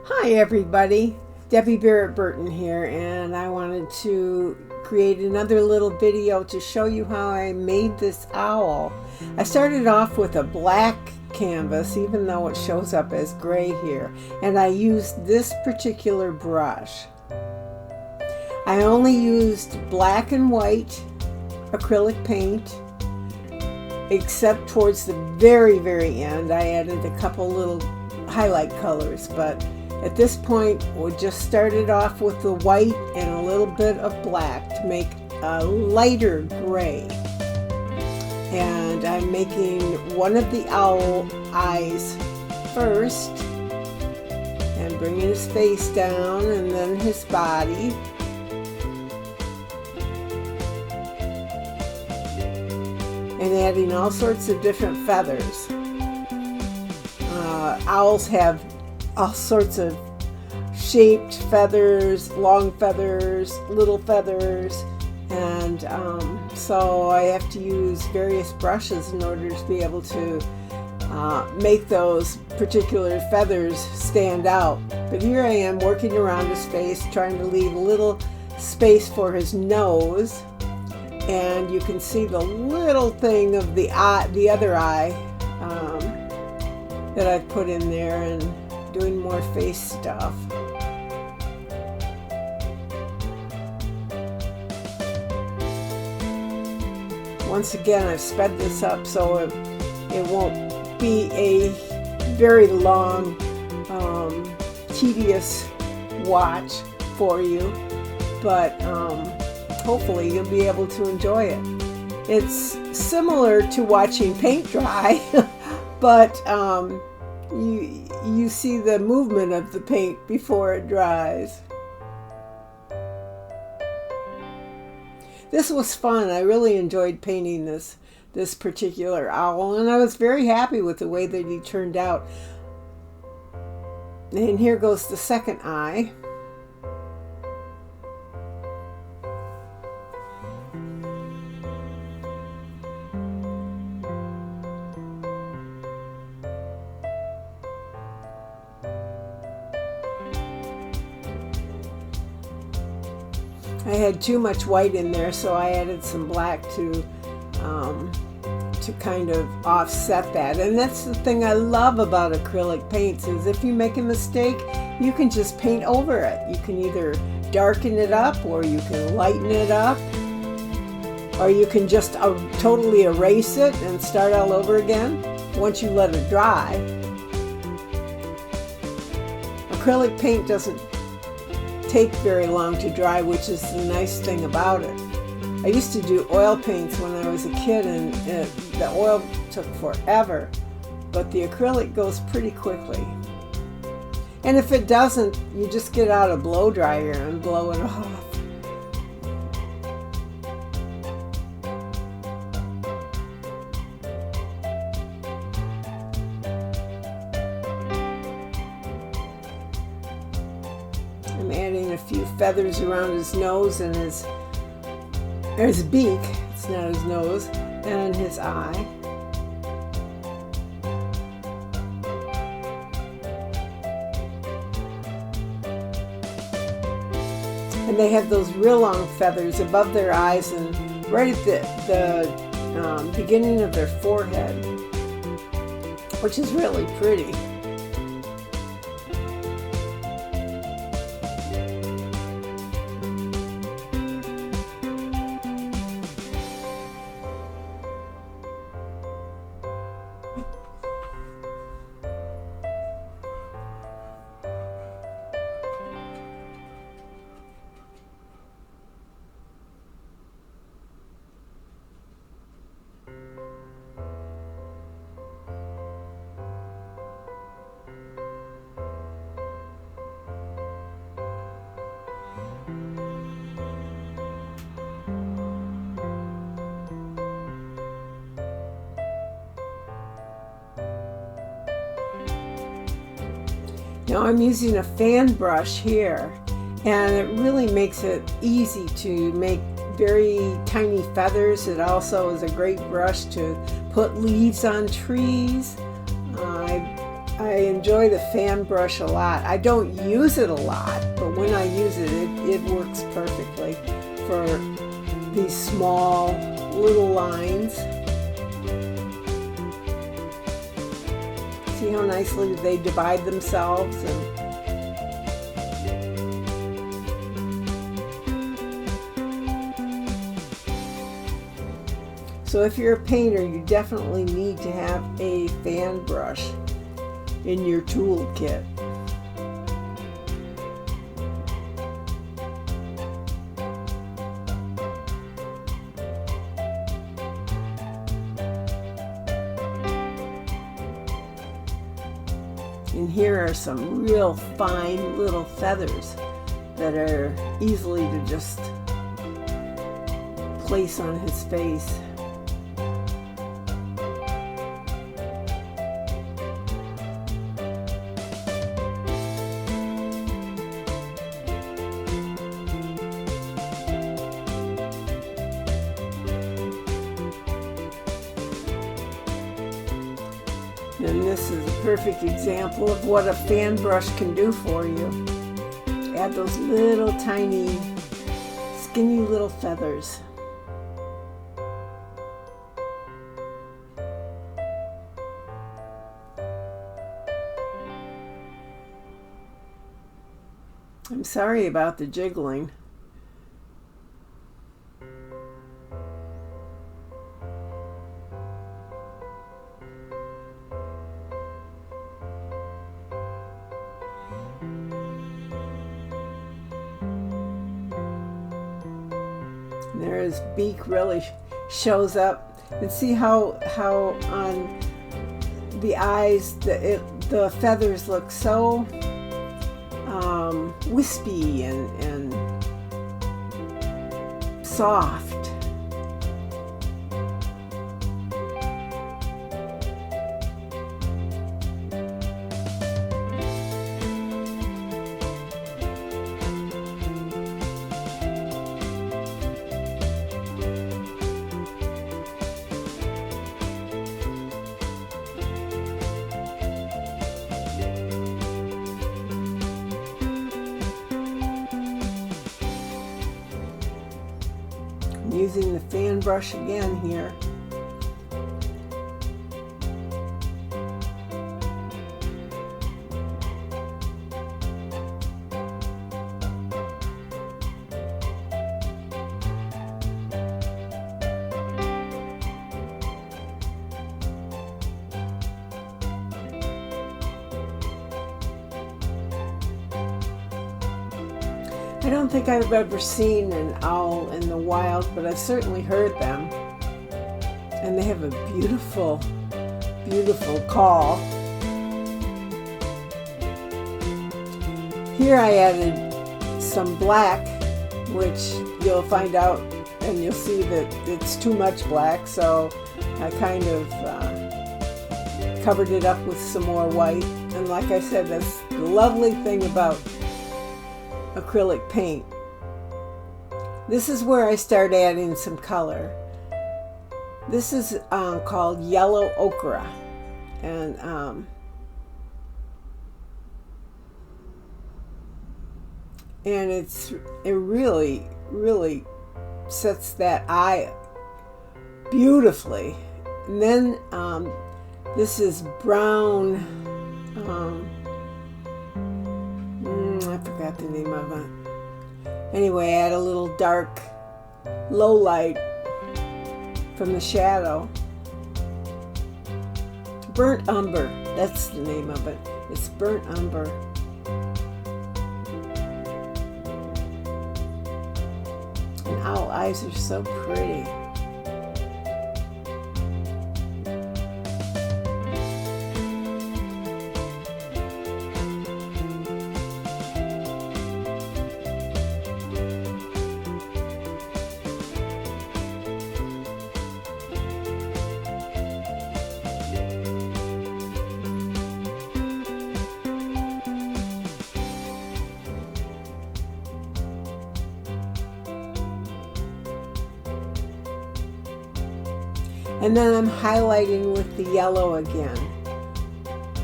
Hi everybody, Debbie Barrett Burton here, and I wanted to create another little video to show you how I made this owl. I started off with a black canvas, even though it shows up as gray here, and I used this particular brush. I only used black and white acrylic paint, except towards the very end I added a couple little highlight colors, but at this point we just started off with the white and a little bit of black to make a lighter gray. And I'm making one of the owl eyes first and bringing his face down, and then his body. And adding all sorts of different feathers. Owls have all sorts of shaped feathers, long feathers, little feathers, and so I have to use various brushes in order to be able to make those particular feathers stand out. But here I am working around his face, trying to leave a little space for his nose. And you can see the little thing of the eye, the other eye, that I've put in there, and doing more face stuff. Once again, I've sped this up so it won't be a very long, tedious watch for you, but hopefully you'll be able to enjoy it. It's similar to watching paint dry, but you see the movement of the paint before it dries. This was fun. I really enjoyed painting this particular owl, and I was very happy with the way that he turned out. And here goes the second eye. I had too much white in there, so I added some black to kind of offset that. And that's the thing I love about acrylic paints, is if you make a mistake, you can just paint over it. You can either darken it up, or you can lighten it up, or you can just totally erase it and start all over again once you let it dry. Acrylic paint doesn't take very long to dry, which is the nice thing about it. I used to do oil paints when I was a kid, and the oil took forever, but the acrylic goes pretty quickly. And if it doesn't, you just get out a blow dryer and blow it off. I'm adding a few feathers around his nose and his beak, it's not his nose, and his eye. And they have those real long feathers above their eyes and right at the beginning of their forehead, which is really pretty. Now I'm using a fan brush here, and it really makes it easy to make very tiny feathers. It also is a great brush to put leaves on trees. I enjoy the fan brush a lot. I don't use it a lot, but when I use it, it works perfectly for these small little lines. See how nicely they divide themselves? So if you're a painter, you definitely need to have a fan brush in your toolkit. And here are some real fine little feathers that are easily to just place on his face. And this is a perfect example of what a fan brush can do for you. Add those little tiny, skinny little feathers. I'm sorry about the jiggling. There his beak really shows up, and see how on the eyes the feathers look so wispy and soft. Using the fan brush again here. I don't think I've ever seen an owl in the wild, but I've certainly heard them. And they have a beautiful, beautiful call. Here I added some black, which you'll find out and you'll see that it's too much black, so I kind of covered it up with some more white. And like I said, that's the lovely thing about acrylic paint. This is where I start adding some color. This is called yellow ochre, and it really sets that eye beautifully. And then this is brown. I forgot the name of it. Anyway, add a little dark low light from the shadow. Burnt umber, that's the name of it. It's burnt umber. And owl eyes are so pretty. And then I'm highlighting with the yellow again.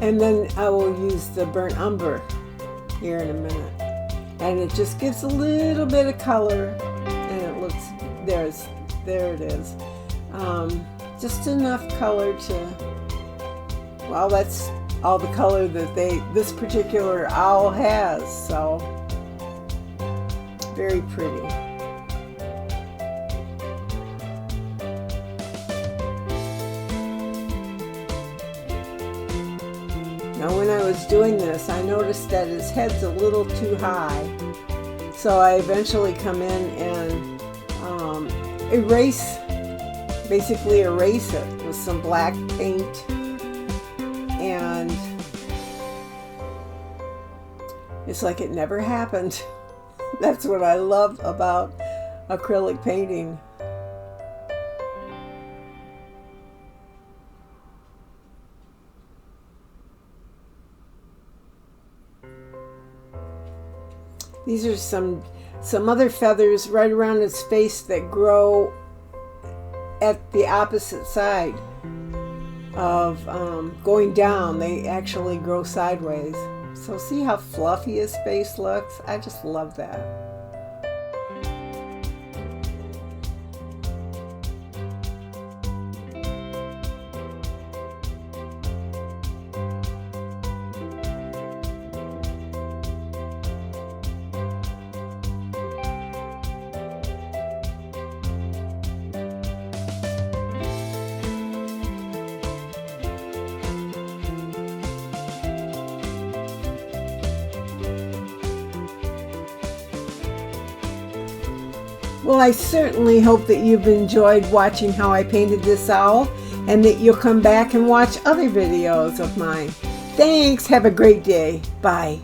And then I will use the burnt umber here in a minute. And it just gives a little bit of color, and it looks, there it is. Just enough color to, well, that's all the color that this particular owl has, so very pretty. Now when I was doing this, I noticed that his head's a little too high. So I eventually come in and basically erase it with some black paint. And it's like it never happened. That's what I love about acrylic painting. These are some other feathers right around his face that grow at the opposite side of going down. They actually grow sideways. So see how fluffy his face looks? I just love that. Well, I certainly hope that you've enjoyed watching how I painted this owl, and that you'll come back and watch other videos of mine. Thanks. Have a great day. Bye.